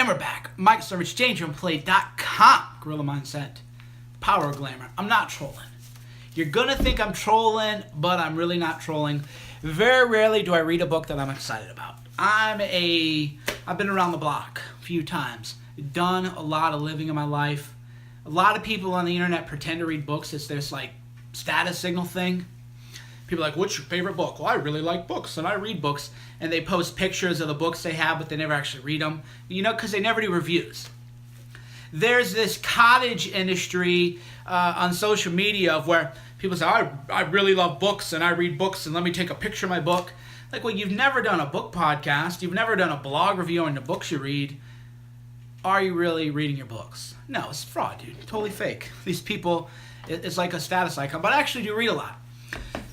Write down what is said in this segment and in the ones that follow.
And we're back. Mike Cernovich, ChangeRoomPlay.com. Gorilla Mindset. Power of Glamour. I'm not trolling. You're going to think I'm trolling, but I'm really not trolling. Very rarely do I read a book that I'm excited about. I've been around the block a few times. Done a lot of living in my life. A lot of people on the internet pretend to read books. It's this like status signal thing. People are like, what's your favorite book? Well, I really like books and I read books. And they post pictures of the books they have, but they never actually read them. You know, because they never do reviews. There's this cottage industry on social media of where people say, I really love books and I read books and let me take a picture of my book. Like, well, you've never done a book podcast. You've never done a blog review on the books you read. Are you really reading your books? No, it's fraud, dude. Totally fake. These people, it's like a status icon. But I actually do read a lot.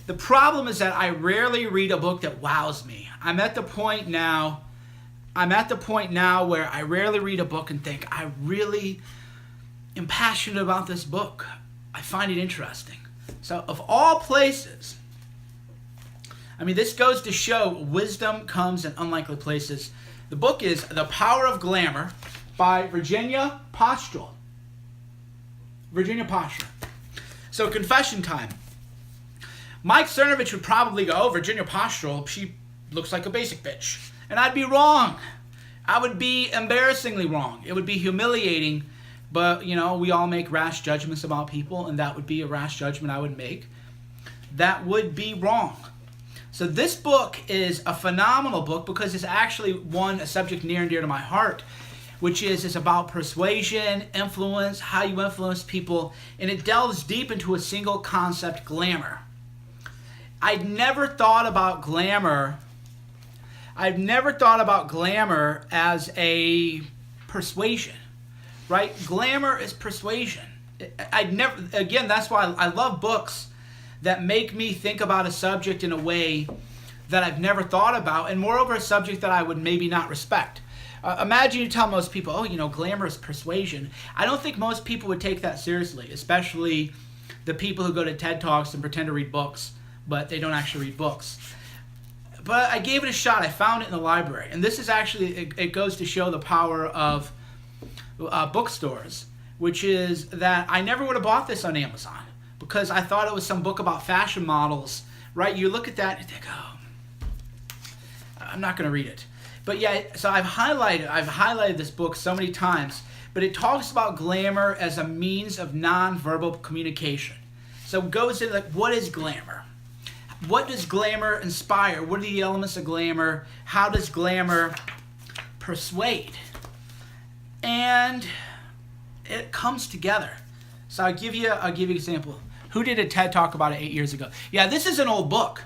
The problem is that I rarely read a book that wows me. I'm at the point now where I rarely read a book and think, I really am passionate about this book. I find it interesting. So of all places, I mean, this goes to show wisdom comes in unlikely places. The book is The Power of Glamour by Virginia Postrel. So confession time. Mike Cernovich would probably go, oh, Virginia Postrel, she looks like a basic bitch. And I'd be wrong. I would be embarrassingly wrong. It would be humiliating. But, you know, we all make rash judgments about people, and that would be a rash judgment I would make. That would be wrong. So this book is a phenomenal book because it's actually a subject near and dear to my heart, which is it's about persuasion, influence, how you influence people, and it delves deep into a single concept, glamour. I'd never thought about glamour as a persuasion, right? Glamour is persuasion. Again, that's why I love books that make me think about a subject in a way that I've never thought about, and moreover, a subject that I would maybe not respect. Imagine you tell most people, oh, you know, glamour is persuasion. I don't think most people would take that seriously, especially the people who go to TED Talks and pretend to read books, but they don't actually read books. But I gave it a shot. I found it in the library. And this is actually, it goes to show the power of bookstores, which is that I never would have bought this on Amazon because I thought it was some book about fashion models, right? You look at that and think, oh, I'm not going to read it. But yeah, so I've highlighted this book so many times, but it talks about glamour as a means of nonverbal communication. So it goes into like, what is glamour? What does glamour inspire? What are the elements of glamour? How does glamour persuade? And it comes together. So I'll give you an example. Who did a TED Talk about it 8 years ago? Yeah, this is an old book.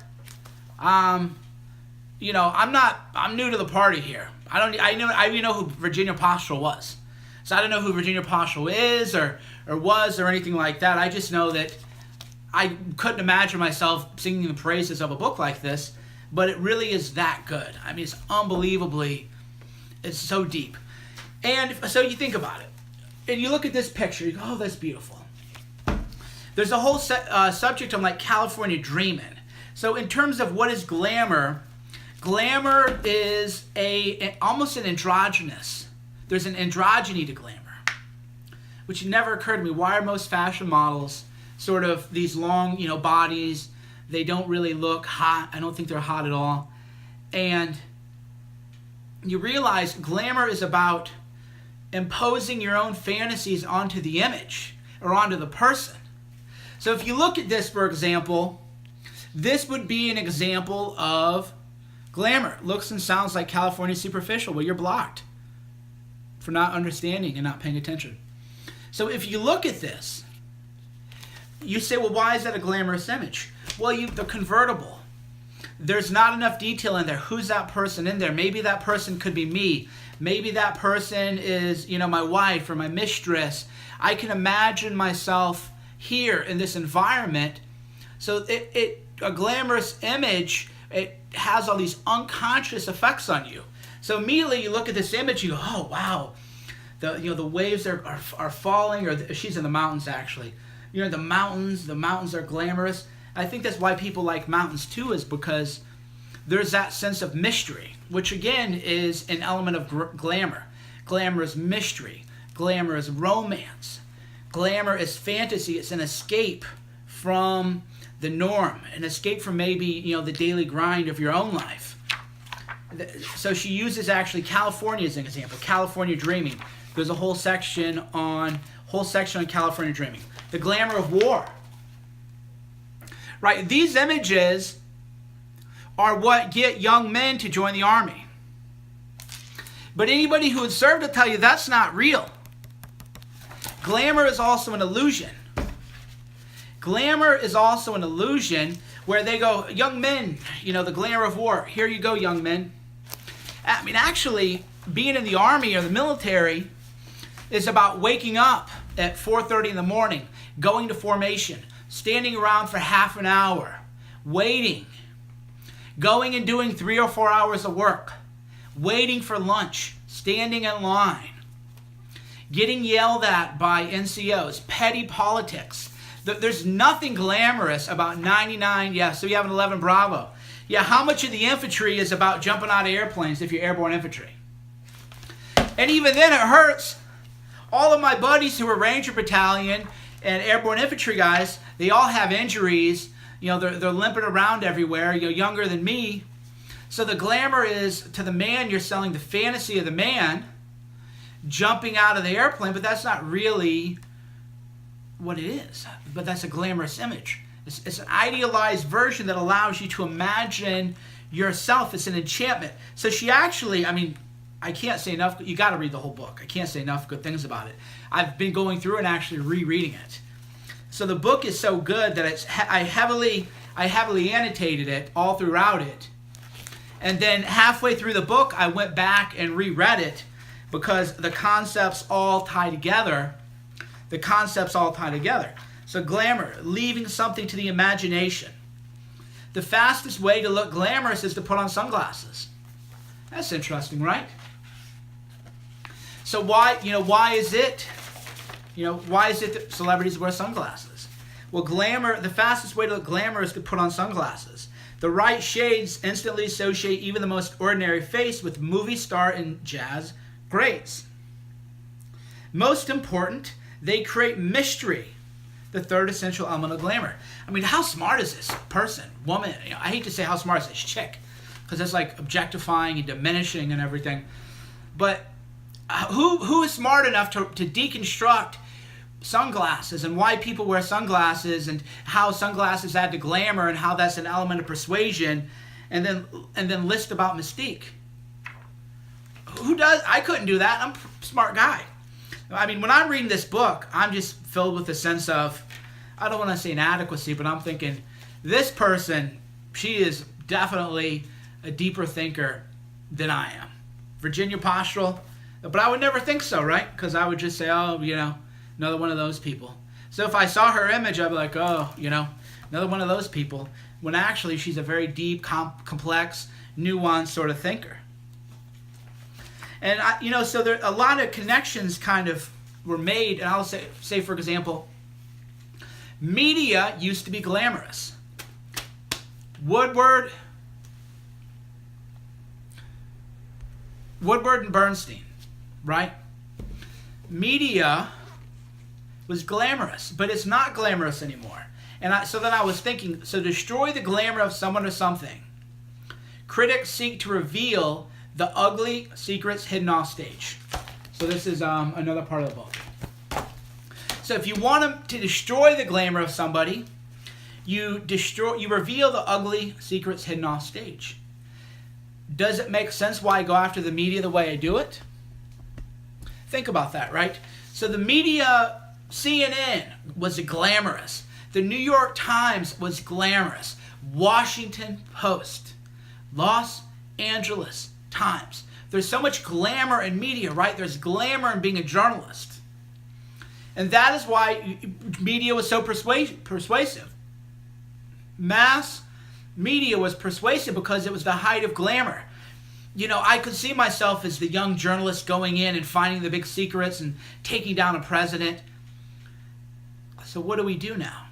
You know, I'm new to the party here. I even know who Virginia Postrel was. So I don't know who Virginia Postrel is or was or anything like that. I just know that I couldn't imagine myself singing the praises of a book like this, but it really is that good. I mean, it's so deep. And so you think about it, and you look at this picture, you go, oh, that's beautiful. There's a whole subject on like California dreaming. So in terms of what is glamour, glamour is almost an androgynous. There's an androgyny to glamour, which never occurred to me. Why are most fashion models sort of these long, you know, bodies? They don't really look hot. I don't think they're hot at all. And you realize glamour is about imposing your own fantasies onto the image or onto the person. So if you look at this, for example, this would be an example of glamour. Looks and sounds like California superficial. Well, you're blocked for not understanding and not paying attention. So if you look at this, you say, well, why is that a glamorous image? Well, the convertible. There's not enough detail in there. Who's that person in there? Maybe that person could be me. Maybe that person is, you know, my wife or my mistress. I can imagine myself here in this environment. So a glamorous image, it has all these unconscious effects on you. So immediately you look at this image, you go, oh, wow. The waves are falling, or she's in the mountains actually. You know, the mountains are glamorous. I think that's why people like mountains too, is because there's that sense of mystery, which again is an element of glamour. Glamour is mystery. Glamour is romance. Glamour is fantasy. It's an escape from the norm, an escape from maybe, the daily grind of your own life. So she uses actually California as an example. California dreaming. There's a whole section on California dreaming. The glamour of war. Right? These images are what get young men to join the army. But anybody who has served will tell you that's not real. Glamour is also an illusion. Glamour is also an illusion where they go, young men, the glamour of war. Here you go, young men. I mean, actually, being in the army or the military is about waking up at 4:30 in the morning, going to formation, standing around for half an hour, waiting, going and doing 3 or 4 hours of work, waiting for lunch, standing in line, getting yelled at by NCOs, petty politics. There's nothing glamorous about 99, so you have an 11 Bravo. Yeah, how much of the infantry is about jumping out of airplanes if you're airborne infantry? And even then it hurts. All of my buddies who are Ranger Battalion and airborne infantry guys, they all have injuries. They're limping around everywhere, younger than me. So the glamour is, to the man, you're selling the fantasy of the man jumping out of the airplane, but that's not really what it is. But that's a glamorous image. It's an idealized version that allows you to imagine yourself. It's an enchantment. So she actually, I can't say enough. You got to read the whole book. I can't say enough good things about it. I've been going through and actually rereading it. So the book is so good that I heavily annotated it all throughout it. And then halfway through the book, I went back and reread it because the concepts all tie together. So glamour, leaving something to the imagination. The fastest way to look glamorous is to put on sunglasses. That's interesting, right? So why is it that celebrities wear sunglasses? Well, glamour, the fastest way to look glamour is to put on sunglasses. The right shades instantly associate even the most ordinary face with movie star and jazz greats. Most important, they create mystery, the third essential element of glamour. How smart is this person, woman? I hate to say how smart is this chick, because it's like objectifying and diminishing and everything. But who is smart enough to deconstruct sunglasses and why people wear sunglasses and how sunglasses add to glamour and how that's an element of persuasion, and then list about mystique? Who does? I couldn't do that. I'm a smart guy. When I'm reading this book, I'm just filled with a sense of, I don't want to say inadequacy, but I'm thinking, this person, she is definitely a deeper thinker than I am. Virginia Postural, but I would never think so, right? Because I would just say, another one of those people. So if I saw her image, I'd be like, another one of those people, when actually she's a very deep, complex, nuanced sort of thinker. And so there a lot of connections kind of were made. And I'll say for example, media used to be glamorous. Woodward and Bernstein, right? Media was glamorous, but it's not glamorous anymore. And so then I was thinking, so destroy the glamour of someone or something. Critics seek to reveal the ugly secrets hidden off stage. So this is another part of the book. So if you want to destroy the glamour of somebody, you reveal the ugly secrets hidden off stage. Does it make sense why I go after the media the way I do it? Think about that, right? So the media, CNN was glamorous. The New York Times was glamorous. Washington Post, Los Angeles Times. There's so much glamour in media, right? There's glamour in being a journalist. And that is why media was so persuasive. Mass media was persuasive because it was the height of glamour. I could see myself as the young journalist going in and finding the big secrets and taking down a president. So what do we do now?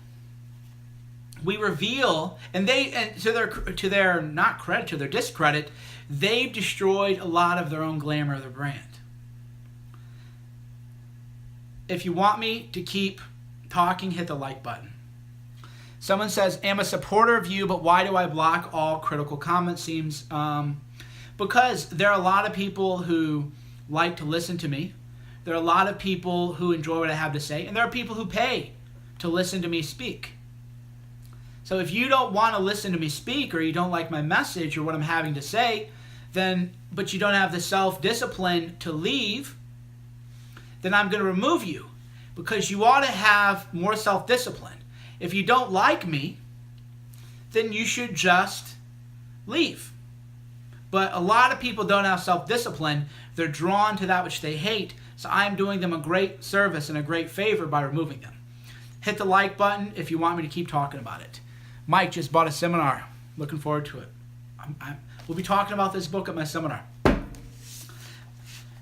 We reveal, and to their not credit, to their discredit, they've destroyed a lot of their own glamour of their brand. if you want me to keep talking, hit the like button. Someone says, I'm a supporter of you, but why do I block all critical comment seams? Because there are a lot of people who like to listen to me. There are a lot of people who enjoy what I have to say, and there are people who pay to listen to me speak. So if you don't want to listen to me speak, or you don't like my message or what I'm having to say, but you don't have the self-discipline to leave, then I'm going to remove you, because you ought to have more self-discipline. If you don't like me, then you should just leave. But a lot of people don't have self-discipline. They're drawn to that which they hate. So I'm doing them a great service and a great favor by removing them. Hit the like button if you want me to keep talking about it. Mike just bought a seminar. Looking forward to it. We'll be talking about this book at my seminar.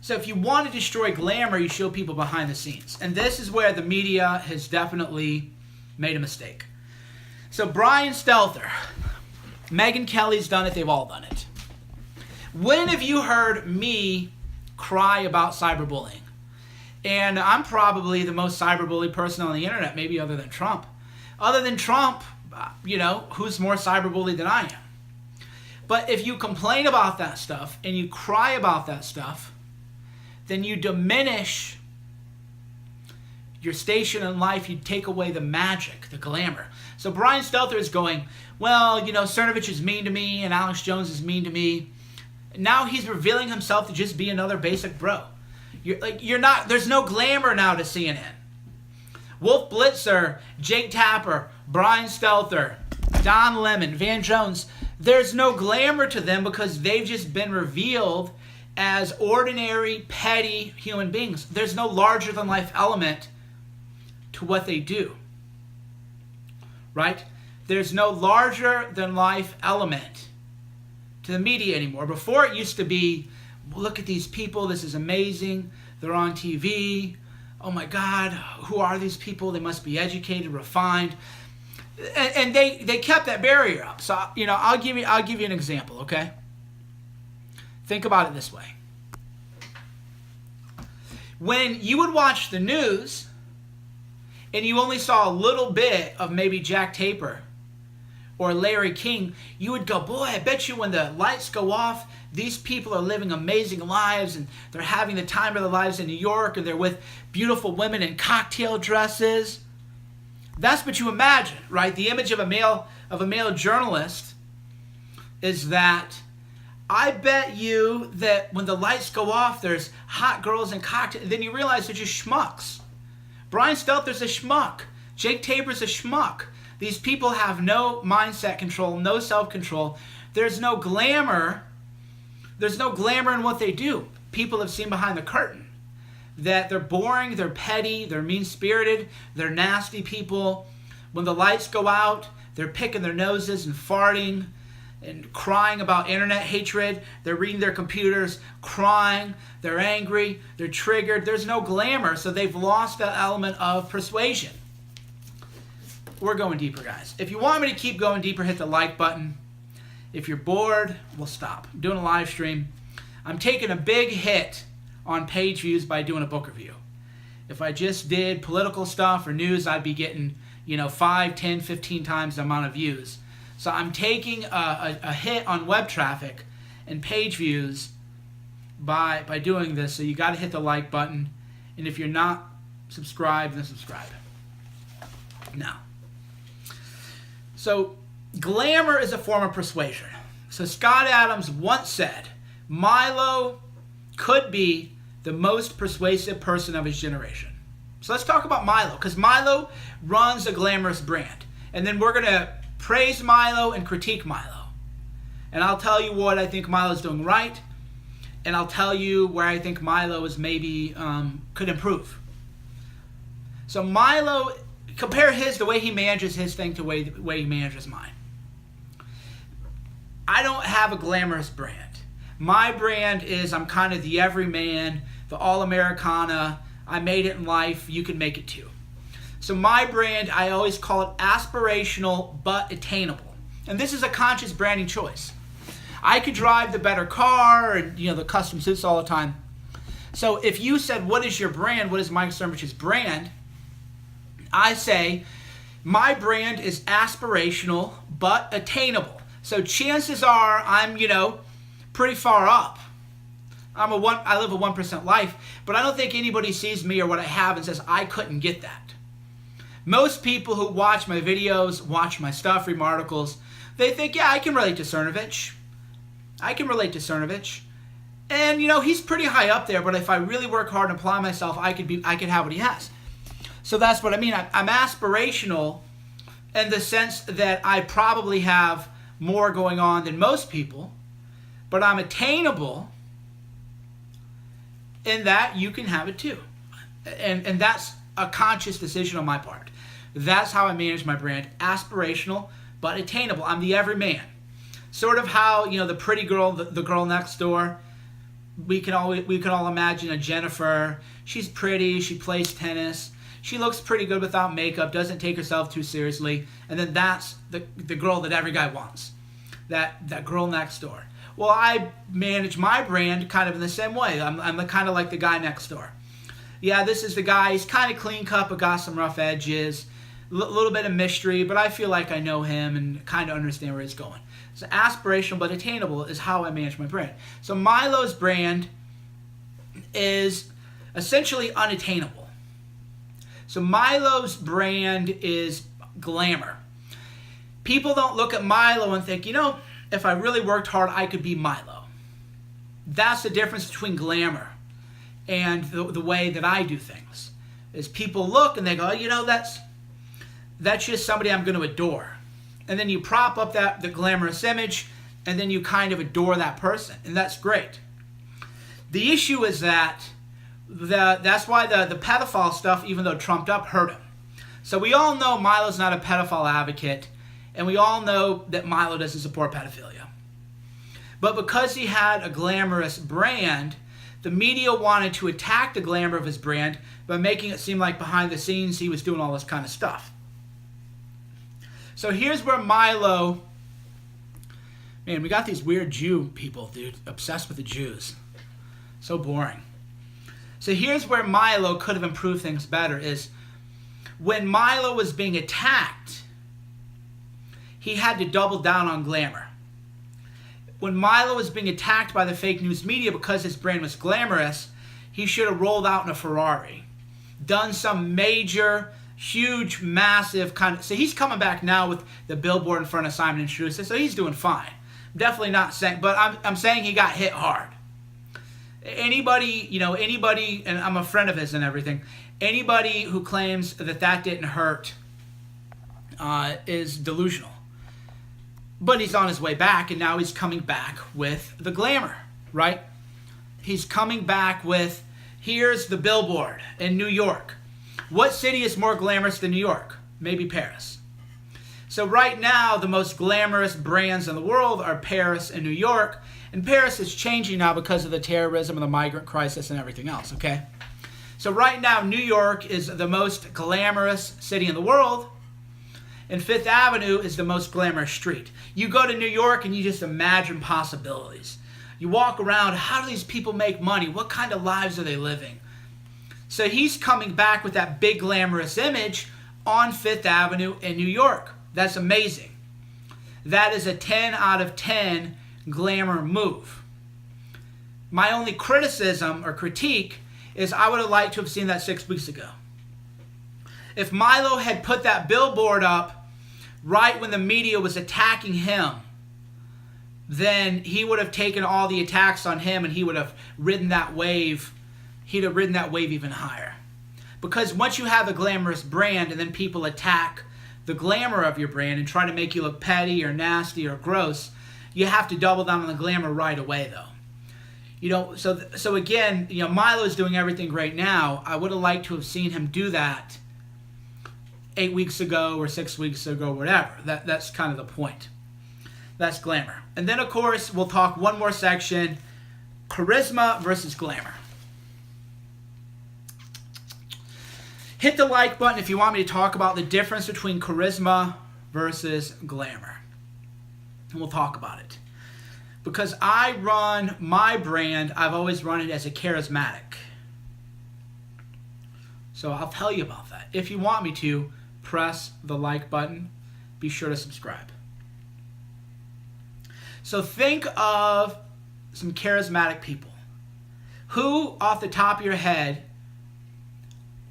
So if you want to destroy glamour, you show people behind the scenes. And this is where the media has definitely made a mistake. So Brian Stelter, Megyn Kelly's done it. They've all done it. When have you heard me cry about cyberbullying? And I'm probably the most cyberbullied person on the internet, maybe other than Trump. Other than Trump, who's more cyberbullied than I am? But if you complain about that stuff and you cry about that stuff, then you diminish your station in life. You take away the magic, the glamour. So Brian Stelter is going, well, Cernovich is mean to me and Alex Jones is mean to me. Now he's revealing himself to just be another basic bro. You're not. There's no glamour now to CNN. Wolf Blitzer, Jake Tapper, Brian Stelter, Don Lemon, Van Jones. There's no glamour to them because they've just been revealed as ordinary, petty human beings. There's no larger than life element to what they do. Right? There's no larger than life element to the media anymore. Before it used to be, look at these people, this is amazing, they're on TV, oh my God, who are these people? They must be educated, refined. And they kept that barrier up. So, I'll give you an example, okay? Think about it this way. When you would watch the news and you only saw a little bit of maybe Jack Taper or Larry King, you would go, boy, I bet you when the lights go off, these people are living amazing lives and they're having the time of their lives in New York, and they're with beautiful women in cocktail dresses. That's what you imagine, right? The image of a male journalist is that I bet you that when the lights go off, there's hot girls in cocktails. Then you realize they're just schmucks. Brian Stelter's a schmuck. Jake Taper's a schmuck. These people have no mindset control, no self-control. There's no glamour. There's no glamour in what they do. People have seen behind the curtain that they're boring, they're petty, they're mean-spirited, they're nasty people. When the lights go out, they're picking their noses and farting and crying about internet hatred. They're reading their computers, crying, they're angry, they're triggered. There's no glamour, so they've lost that element of persuasion. We're going deeper, guys. If you want me to keep going deeper, hit the like button. If you're bored, we'll stop. I'm doing a live stream. I'm taking a big hit on page views by doing a book review. If I just did political stuff or news, I'd be getting, 5, 10, 15 times the amount of views. So I'm taking a hit on web traffic and page views by doing this. So you got to hit the like button. And if you're not subscribed, then subscribe. Now, so glamour is a form of persuasion. So Scott Adams once said, Milo could be the most persuasive person of his generation. So let's talk about Milo, because Milo runs a glamorous brand. And then we're going to praise Milo and critique Milo. And I'll tell you what I think Milo's doing right, and I'll tell you where I think Milo is maybe could improve. So Milo, compare the way he manages his thing to the way he manages mine. I don't have a glamorous brand. My brand is I'm kind of the everyman, the all-Americana. I made it in life. You can make it too. So my brand, I always call it aspirational but attainable. And this is a conscious branding choice. I could drive the better car and the custom suits all the time. So if you said, what is your brand? What is Mike Cernovich's brand? I say, my brand is aspirational but attainable. So chances are I'm, pretty far up. I live a 1% life, but I don't think anybody sees me or what I have and says, I couldn't get that. Most people who watch my videos, watch my stuff, read my articles, they think, yeah, I can relate to Cernovich. I can relate to Cernovich. And, he's pretty high up there, but if I really work hard and apply myself, I could have what he has. So that's what I mean. I'm aspirational in the sense that I probably have more going on than most people, but I'm attainable in that you can have it too. And that's a conscious decision on my part. That's how I manage my brand. Aspirational, but attainable. I'm the everyman. Sort of how, the pretty girl, the girl next door. We can all imagine a Jennifer. She's pretty. She plays tennis. She looks pretty good without makeup. Doesn't take herself too seriously. And then that's the girl that every guy wants. That girl next door. Well, I manage my brand kind of in the same way. I'm kind of like the guy next door. Yeah, this is the guy. He's kind of clean cut, but got some rough edges. A little bit of mystery, but I feel like I know him and kind of understand where he's going. So aspirational but attainable is how I manage my brand. So Milo's brand is essentially unattainable. So Milo's brand is glamour. People don't look at Milo and think, if I really worked hard, I could be Milo. That's the difference between glamour and the way that I do things. Is people look and they go, that's just somebody I'm going to adore. And then you prop up the glamorous image, and then you kind of adore that person, and that's great. The issue is that's why the pedophile stuff, even though trumped up, hurt him. So we all know Milo's not a pedophile advocate, and we all know that Milo doesn't support pedophilia. But because he had a glamorous brand, the media wanted to attack the glamour of his brand by making it seem like behind the scenes he was doing all this kind of stuff. So here's where Milo, man, we got these weird Jew people, dude, obsessed with the Jews. So boring. So here's where Milo could have improved things better is when Milo was being attacked, he had to double down on glamour. When Milo was being attacked by the fake news media because his brand was glamorous, he should have rolled out in a Ferrari, done some major, huge, massive kind of... So he's coming back now with the billboard in front of Simon & Schuster, so he's doing fine. Definitely not saying... But I'm saying he got hit hard. Anybody, and I'm a friend of his and everything, anybody who claims that didn't hurt is delusional. But he's on his way back, and now he's coming back with the glamour, right? He's coming back with, here's the billboard in New York. What city is more glamorous than New York? Maybe Paris. So right now, the most glamorous brands in the world are Paris and New York. And Paris is changing now because of the terrorism and the migrant crisis and everything else, okay? So right now, New York is the most glamorous city in the world. And Fifth Avenue is the most glamorous street. You go to New York and you just imagine possibilities. You walk around, how do these people make money? What kind of lives are they living? So he's coming back with that big glamorous image on Fifth Avenue in New York. That's amazing. That is a 10 out of 10 glamour move. My only criticism or critique is I would have liked to have seen that 6 weeks ago. If Milo had put that billboard up right when the media was attacking him, then he would have taken all the attacks on him and he would have ridden that wave. He'd have ridden that wave even higher. Because once you have a glamorous brand and then people attack the glamour of your brand and try to make you look petty or nasty or gross, you have to double down on the glamour right away, though. So again, Milo's doing everything great now. I would have liked to have seen him do that 8 weeks ago or 6 weeks ago, whatever. That's kind of the point. That's glamour. And then, of course, we'll talk one more section, charisma versus glamour. Hit the like button if you want me to talk about the difference between charisma versus glamour. And we'll talk about it. because I run my brand, I've always run it as a charismatic. So I'll tell you about that. If you want me to, press the like button. Be sure to subscribe. So think of some charismatic people. Who, off the top of your head,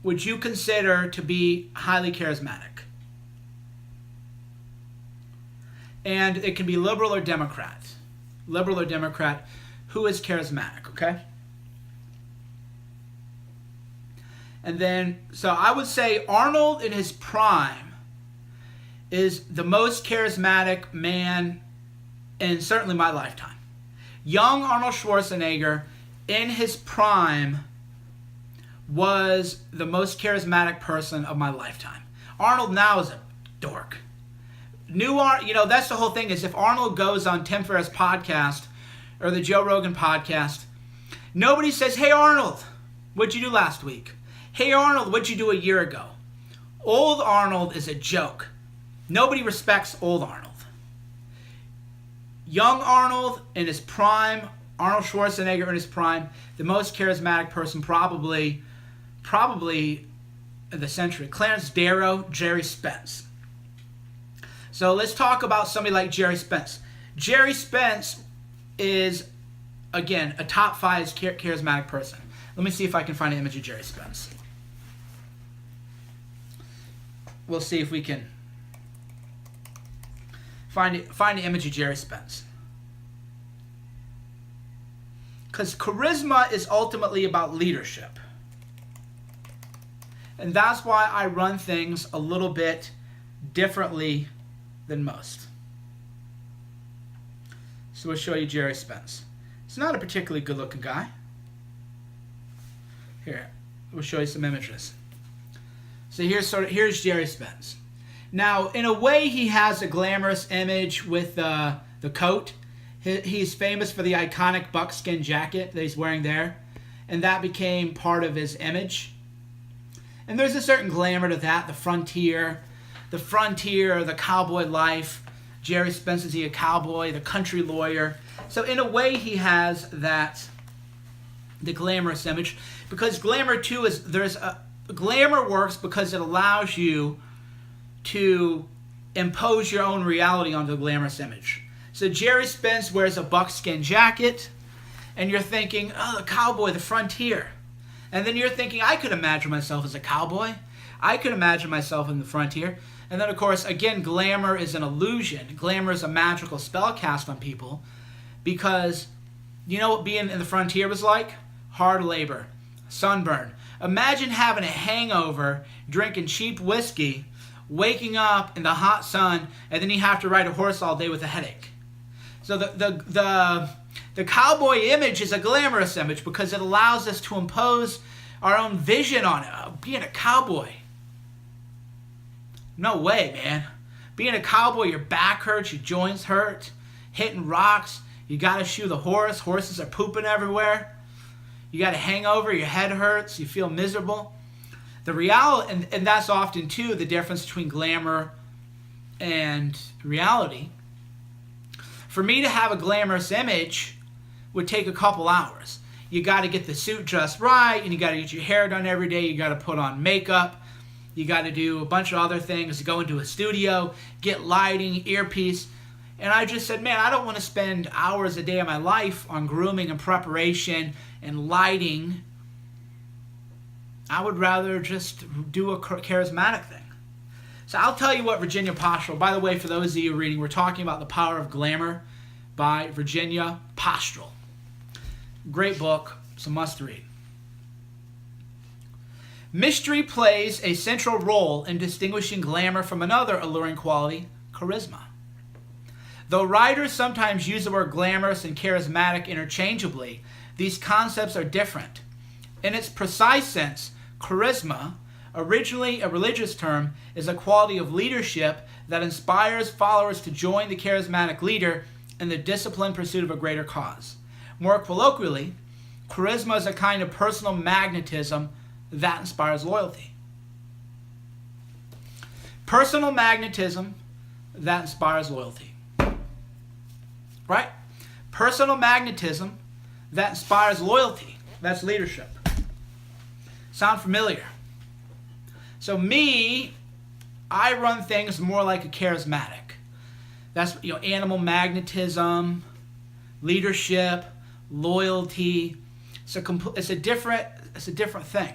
would you consider to be highly charismatic? And it can be liberal or Democrat. Liberal or Democrat, who is charismatic, okay? And then, so I would say Arnold in his prime is the most charismatic man in certainly my lifetime. Young Arnold Schwarzenegger in his prime was the most charismatic person of my lifetime. Arnold now is a dork. That's the whole thing, is if Arnold goes on Tim Ferriss' podcast or the Joe Rogan podcast, nobody says, "Hey Arnold, what'd you do last week? Hey Arnold, what'd you do a year ago?" Old Arnold is a joke. Nobody respects old Arnold. Young Arnold in his prime, Arnold Schwarzenegger in his prime, the most charismatic person probably of the century. Clarence Darrow, Jerry Spence. So let's talk about somebody like Jerry Spence. Jerry Spence is, again, a top 5 charismatic person. Let me see if I can find an image of Jerry Spence. We'll see if we can find an image of Jerry Spence. Because charisma is ultimately about leadership. And that's why I run things a little bit differently than most. So we'll show you Jerry Spence. He's not a particularly good looking guy. Here, we'll show you some images. So here's Jerry Spence. Now, in a way, he has a glamorous image with the coat. He's famous for the iconic buckskin jacket that he's wearing there, and that became part of his image. And there's a certain glamour to that, the frontier, the cowboy life. Jerry Spence is a cowboy, the country lawyer. So in a way, he has the glamorous image, because glamour too glamour works because it allows you to impose your own reality onto the glamorous image. So Jerry Spence wears a buckskin jacket, and you're thinking, oh, the cowboy, the frontier. And then you're thinking, I could imagine myself as a cowboy. I could imagine myself in the frontier. And then, of course, again, glamour is an illusion. Glamour is a magical spell cast on people, because you know what being in the frontier was like? Hard labor, sunburn. Imagine having a hangover, drinking cheap whiskey, waking up in the hot sun, and then you have to ride a horse all day with a headache. So the cowboy image is a glamorous image because it allows us to impose our own vision on it. Being a cowboy. No way, man. Being a cowboy, your back hurts, your joints hurt, hitting rocks. You got to shoe the horse. Horses are pooping everywhere. You got a hangover, your head hurts, you feel miserable. The reality, and that's often too the difference between glamour and reality. For me to have a glamorous image would take a couple hours. You got to get the suit just right, and you got to get your hair done every day. You got to put on makeup. You got to do a bunch of other things. Go into a studio, get lighting, earpiece. And I just said, man, I don't want to spend hours a day of my life on grooming and preparation and lighting. I would rather just do a charismatic thing. So I'll tell you what Virginia Pastrol, by the way, for those of you reading, we're talking about The Power of Glamour by Virginia Pastrol. Great book, it's a must read. Mystery plays a central role in distinguishing glamour from another alluring quality, charisma. Though writers sometimes use the word glamorous and charismatic interchangeably, these concepts are different. In its precise sense, charisma, originally a religious term, is a quality of leadership that inspires followers to join the charismatic leader in the disciplined pursuit of a greater cause. More colloquially, charisma is a kind of personal magnetism that inspires loyalty. Personal magnetism that inspires loyalty. Right? Personal magnetism that inspires loyalty. That's leadership. Sound familiar? So me, I run things more like a charismatic. That's, animal magnetism, leadership, loyalty. It's a different thing,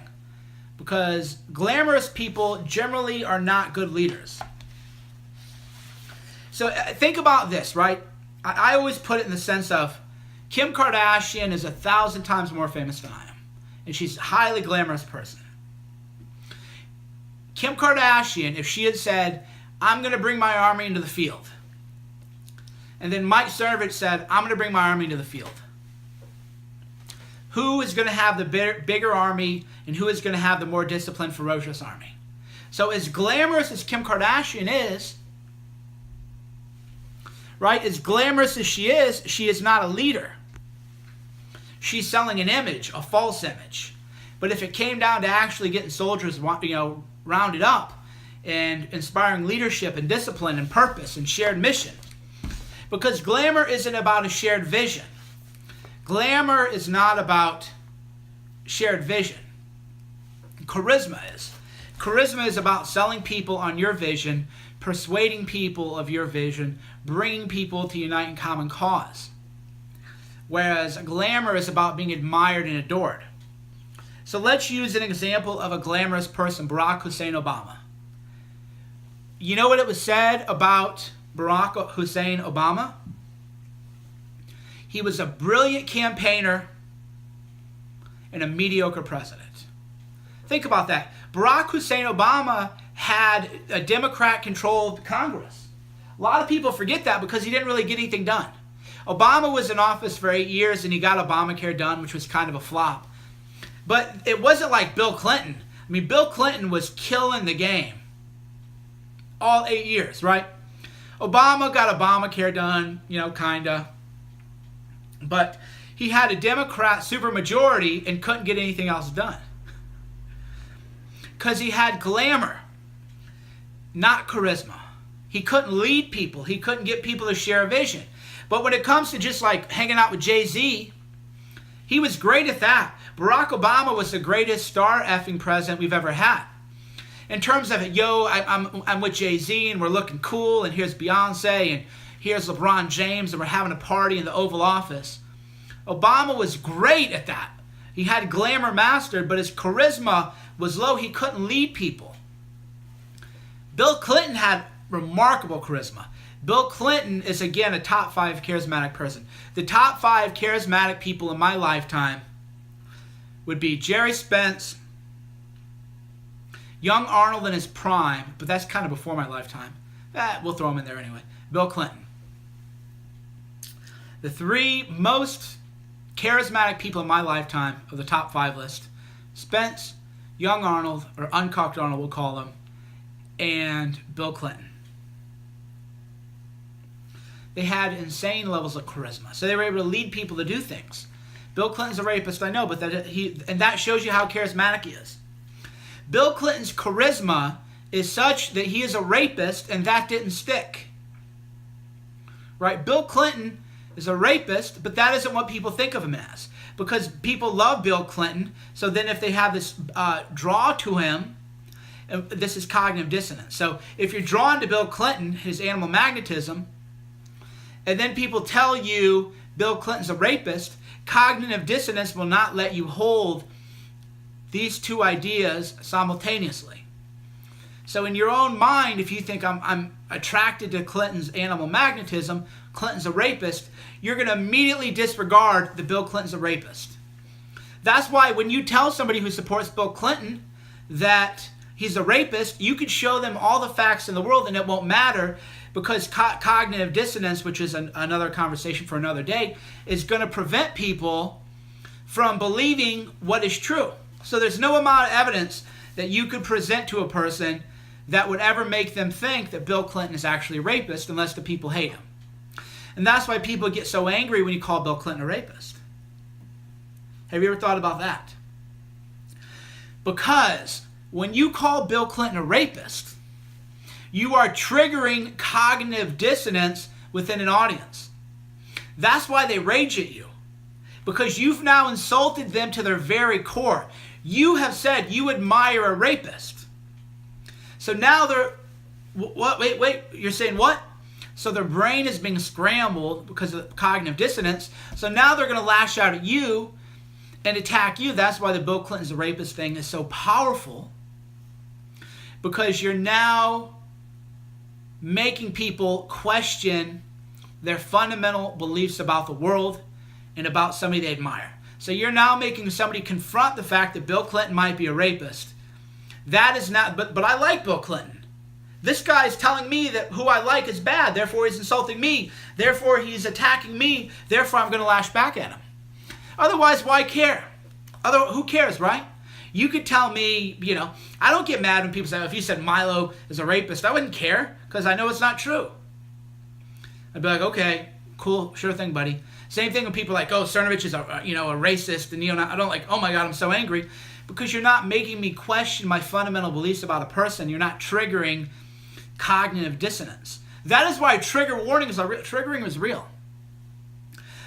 because glamorous people generally are not good leaders. So think about this, right? I always put it in the sense of Kim Kardashian is 1,000 times more famous than I am, and she's a highly glamorous person. Kim Kardashian, if she had said, I'm going to bring my army into the field, and then Mike CERNOVICH said, I'm going to bring my army into the field, who is going to have the bigger army, and who is going to have the more disciplined, ferocious army? So as glamorous as Kim Kardashian is, right, as glamorous as she is not a leader. She's selling an image, a false image. But if it came down to actually getting soldiers, rounded up and inspiring leadership and discipline and purpose and shared mission, because glamour isn't about a shared vision. Glamour is not about shared vision. Charisma is. Charisma is about selling people on your vision, persuading people of your vision, bringing people to unite in common cause. Whereas glamour is about being admired and adored. So let's use an example of a glamorous person, Barack Hussein Obama. You know what it was said about Barack Hussein Obama? He was a brilliant campaigner and a mediocre president. Think about that. Barack Hussein Obama had a Democrat-controlled Congress. A lot of people forget that because he didn't really get anything done. Obama was in office for 8 years and he got Obamacare done, which was kind of a flop. But it wasn't like Bill Clinton. I mean, Bill Clinton was killing the game all 8 years, right? Obama got Obamacare done, kinda. But he had a Democrat supermajority and couldn't get anything else done. Because he had glamour, not charisma. He couldn't lead people. He couldn't get people to share a vision. But when it comes to just like hanging out with Jay-Z, he was great at that. Barack Obama was the greatest star effing president we've ever had. In terms of, I'm with Jay-Z and we're looking cool, and here's Beyonce and here's LeBron James and we're having a party in the Oval Office. Obama was great at that. He had glamour mastered, but his charisma was low. He couldn't lead people. Bill Clinton had remarkable charisma. Bill Clinton is, again, a top 5 charismatic person. The top 5 charismatic people in my lifetime would be Jerry Spence, young Arnold in his prime, but that's kind of before my lifetime. We'll throw him in there anyway. Bill Clinton. The 3 most charismatic people in my lifetime of the top 5 list: Spence, young Arnold, or uncocked Arnold we'll call him, and Bill Clinton. They had insane levels of charisma. So they were able to lead people to do things. Bill Clinton's a rapist, I know, but that shows you how charismatic he is. Bill Clinton's charisma is such that he is a rapist, and that didn't stick. Right? Bill Clinton is a rapist, but that isn't what people think of him as. Because people love Bill Clinton, so then if they have this draw to him, this is cognitive dissonance. So if you're drawn to Bill Clinton, his animal magnetism, and then people tell you Bill Clinton's a rapist, cognitive dissonance will not let you hold these 2 ideas simultaneously. So in your own mind, if you think I'm attracted to Clinton's animal magnetism, Clinton's a rapist, you're going to immediately disregard that Bill Clinton's a rapist. That's why when you tell somebody who supports Bill Clinton that he's a rapist, you could show them all the facts in the world and it won't matter, because cognitive dissonance, which is another conversation for another day, is going to prevent people from believing what is true. So there's no amount of evidence that you could present to a person that would ever make them think that Bill Clinton is actually a rapist, unless the people hate him. And that's why people get so angry when you call Bill Clinton a rapist. Have you ever thought about that? Because when you call Bill Clinton a rapist, you are triggering cognitive dissonance within an audience. That's why they rage at you. Because you've now insulted them to their very core. You have said you admire a rapist. So now they're, what? Wait, you're saying what? So their brain is being scrambled because of cognitive dissonance. So now they're going to lash out at you and attack you. That's why the Bill Clinton's a rapist thing is so powerful. Because you're now making people question their fundamental beliefs about the world and about somebody they admire. So you're now making somebody confront the fact that Bill Clinton might be a rapist. That is not, but I like Bill Clinton. This guy's telling me that who I like is bad, therefore he's insulting me, therefore he's attacking me, therefore I'm going to lash back at him. Otherwise, why care? Who cares, right? You could tell me, I don't get mad when people say, if you said Milo is a rapist, I wouldn't care because I know it's not true. I'd be like, okay, cool, sure thing, buddy. Same thing when people are like, oh, CERNOVICH is a racist, and I don't like, oh my God, I'm so angry, because you're not making me question my fundamental beliefs about a person. You're not triggering cognitive dissonance. That is why triggering is real.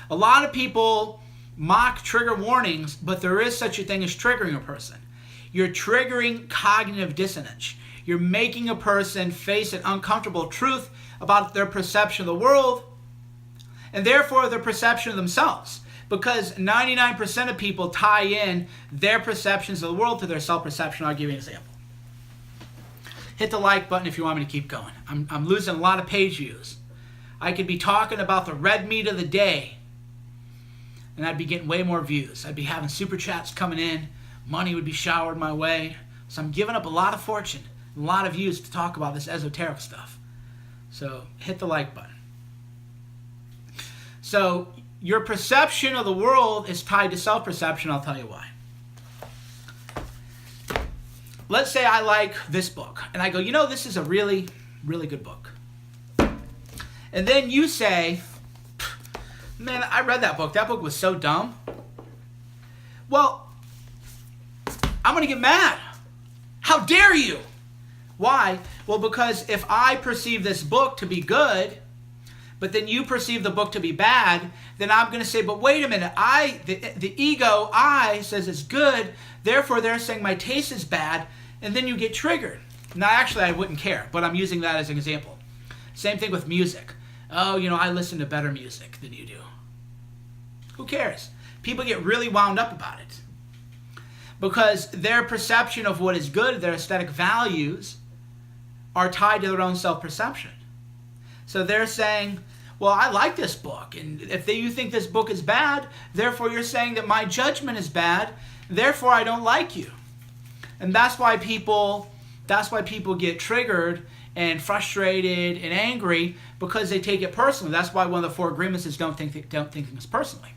A lot of people mock trigger warnings, but there is such a thing as triggering a person. You're triggering cognitive dissonance. You're making a person face an uncomfortable truth about their perception of the world, and therefore their perception of themselves. Because 99% of people tie in their perceptions of the world to their self-perception. I'll give you an example. Hit the like button if you want me to keep going. I'm losing a lot of page views. I could be talking about the red meat of the day, and I'd be getting way more views. I'd be having super chats coming in. Money would be showered my way. So I'm giving up a lot of fortune, a lot of views to talk about this esoteric stuff. So hit the like button. So your perception of the world is tied to self-perception. I'll tell you why. Let's say I like this book, and I go, this is a really, really good book. And then you say, man, I read that book. That book was so dumb. Well, I'm going to get mad. How dare you? Why? Well, because if I perceive this book to be good, but then you perceive the book to be bad, then I'm going to say, but wait a minute, the ego, says it's good, therefore they're saying my taste is bad, and then you get triggered. Now, actually, I wouldn't care, but I'm using that as an example. Same thing with music. Oh, I listen to better music than you do. Who cares? People get really wound up about it. Because their perception of what is good, their aesthetic values, are tied to their own self-perception. So they're saying, well, I like this book, and if you think this book is bad, therefore you're saying that my judgment is bad, therefore I don't like you. And that's why people get triggered and frustrated and angry, because they take it personally. That's why one of the 4 agreements is don't think things personally.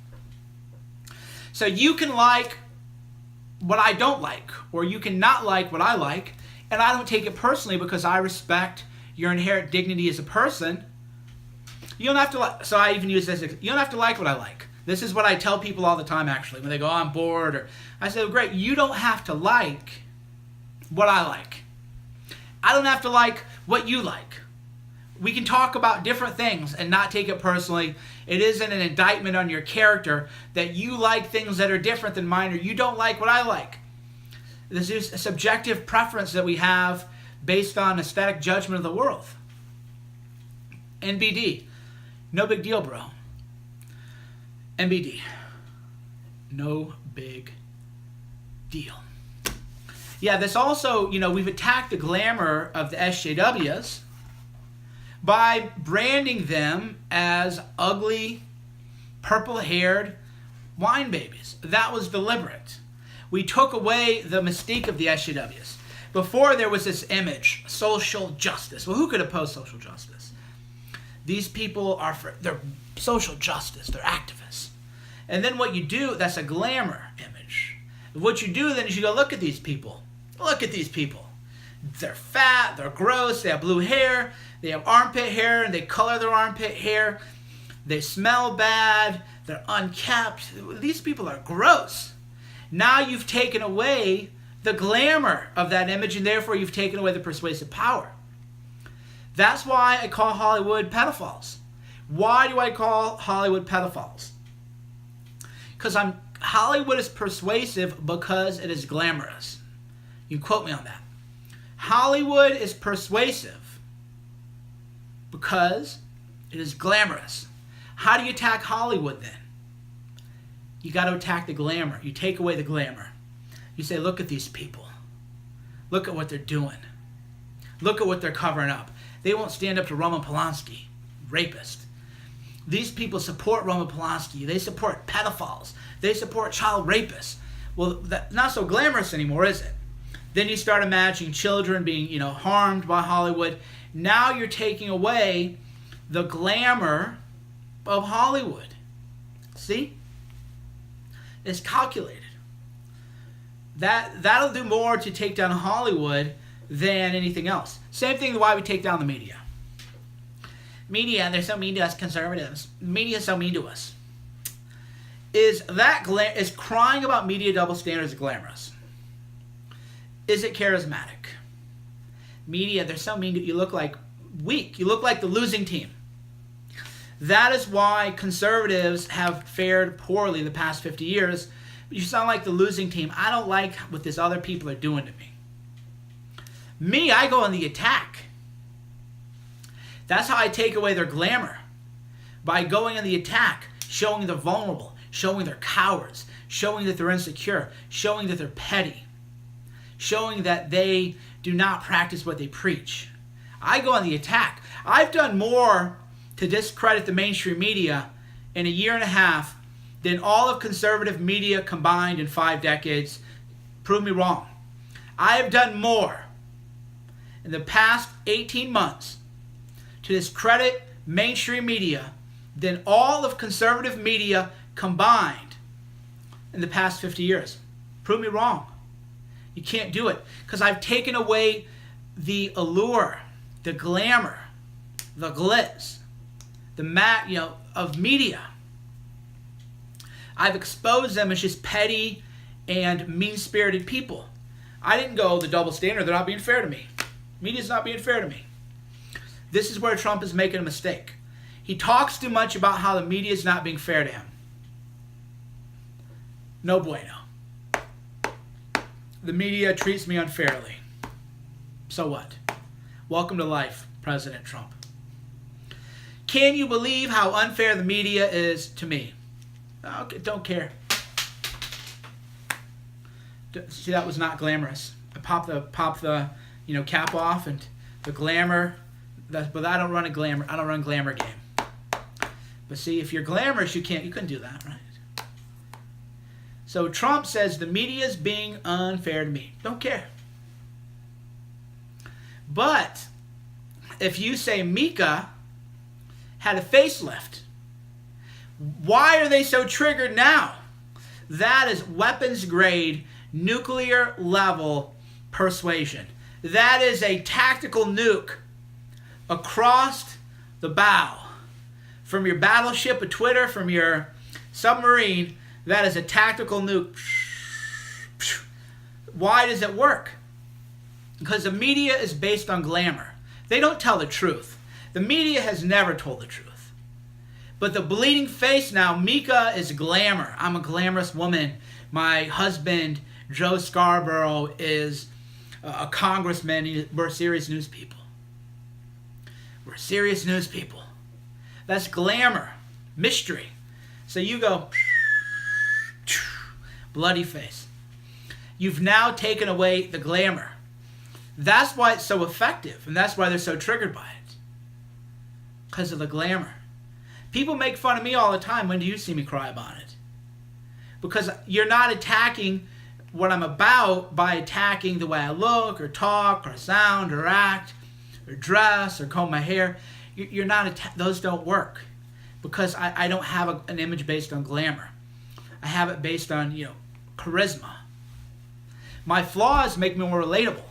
So you can like what I don't like, or you can not like what I like, and I don't take it personally because I respect your inherent dignity as a person. You don't have to like, so I even use this, you don't have to like what I like. This is what I tell people all the time, actually, when they go, oh, I'm bored, or I say, well, great, you don't have to like what I like. I don't have to like what you like. We can talk about different things and not take it personally. It isn't an indictment on your character that you like things that are different than mine, or you don't like what I like. This is a subjective preference that we have based on aesthetic judgment of the world. NBD. No big deal, bro. NBD. No big deal. Yeah, this also, we've attacked the glamour of the SJWs by branding them as ugly, purple-haired wine babies. That was deliberate. We took away the mystique of the SJWs. Before, there was this image, social justice. Well, who could oppose social justice? These people they're social justice, they're activists. And then what you do, that's a glamour image. What you do then is you go, look at these people. Look at these people. They're fat, they're gross, they have blue hair, they have armpit hair, and they color their armpit hair. They smell bad, they're unkept. These people are gross. Now you've taken away the glamour of that image, and therefore you've taken away the persuasive power. That's why I call Hollywood pedophiles. Why do I call Hollywood pedophiles? Because Hollywood is persuasive because it is glamorous. You quote me on that. Hollywood is persuasive because it is glamorous. How do you attack Hollywood then? You got to attack the glamour. You take away the glamour. You say, look at these people. Look at what they're doing. Look at what they're covering up. They won't stand up to Roman Polanski, rapist. These people support Roman Polanski. They support pedophiles. They support child rapists. Well, that's not so glamorous anymore, is it? Then you start imagining children being, harmed by Hollywood. Now you're taking away the glamour of Hollywood. See? It's calculated. That'll do more to take down Hollywood than anything else. Same thing why we take down the media. Media, they're so mean to us conservatives. Media is so mean to us. Is crying about media double standards glamorous? Is it charismatic? Media, they're so mean to you. You look like weak. You look like the losing team. That is why conservatives have fared poorly the past 50 years. You sound like the losing team. I don't like what these other people are doing to me. Me, I go on the attack. That's how I take away their glamour. By going on the attack, showing they're vulnerable, showing they're cowards, showing that they're insecure, showing that they're petty, showing that they do not practice what they preach. I go on the attack. I've done more to discredit the mainstream media in a year and a half than all of conservative media combined in 5 decades. Prove me wrong. I have done more in the past 18 months to discredit mainstream media than all of conservative media combined in the past 50 years. Prove me wrong. You can't do it because I've taken away the allure, the glamour, the glitz, of media. I've exposed them as just petty and mean-spirited people. I didn't go the double standard. They're not being fair to me. Media's not being fair to me. This is where Trump is making a mistake. He talks too much about how the media is not being fair to him. No bueno. The media treats me unfairly. So what? Welcome to life, President Trump. Can you believe how unfair the media is to me? Okay, don't care. See, that was not glamorous. I pop the cap off and the glamour. But I don't run glamour game. But see, if you're glamorous, you couldn't do that, right? So Trump says the media is being unfair to me. Don't care. But if you say Mika had a facelift, why are they so triggered now? That is weapons grade, nuclear level persuasion. That is a tactical nuke across the bow. From your battleship of Twitter, from your submarine, that is a tactical nuke. Why does it work? Because the media is based on glamour. They don't tell the truth. The media has never told the truth. But the bleeding face now, Mika is glamour. I'm a glamorous woman. My husband, Joe Scarborough, is a congressman. We're serious news people. We're serious news people. That's glamour, mystery. So you go, bloody face. You've now taken away the glamour. That's why it's so effective, and that's why they're so triggered by it. Because of the glamour. People make fun of me all the time. When do you see me cry about it? Because you're not attacking what I'm about by attacking the way I look, or talk, or sound, or act, or dress, or comb my hair. You're not. Those don't work, because I don't have an image based on glamour. I have it based on charisma. My flaws make me more relatable.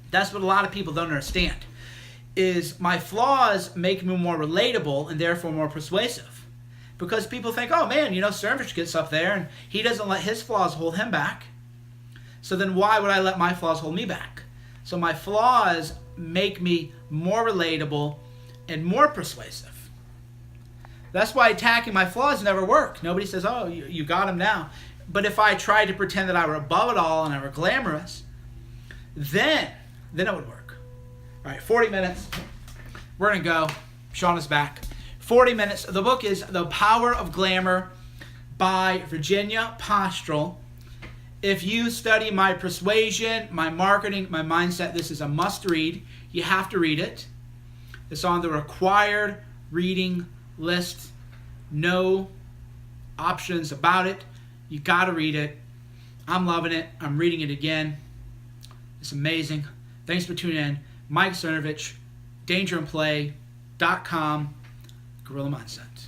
That's what a lot of people don't understand. Is my flaws make me more relatable and therefore more persuasive, because people think, oh man, CERNOVICH gets up there and he doesn't let his flaws hold him back. So then why would I let my flaws hold me back? So my flaws make me more relatable and more persuasive. That's why attacking my flaws never work. Nobody says, oh, you got them now. But if I tried to pretend that I were above it all and I were glamorous, then it would work. All right, 40 minutes. We're going to go. Sean is back. 40 minutes. The book is The Power of Glamour by Virginia Postrel. If you study my persuasion, my marketing, my mindset, this is a must read. You have to read it. It's on the required reading list. No options about it. You got to read it. I'm loving it. I'm reading it again. It's amazing. Thanks for tuning in. Mike Cernovich, DangerInPlay.com, Gorilla Mindset.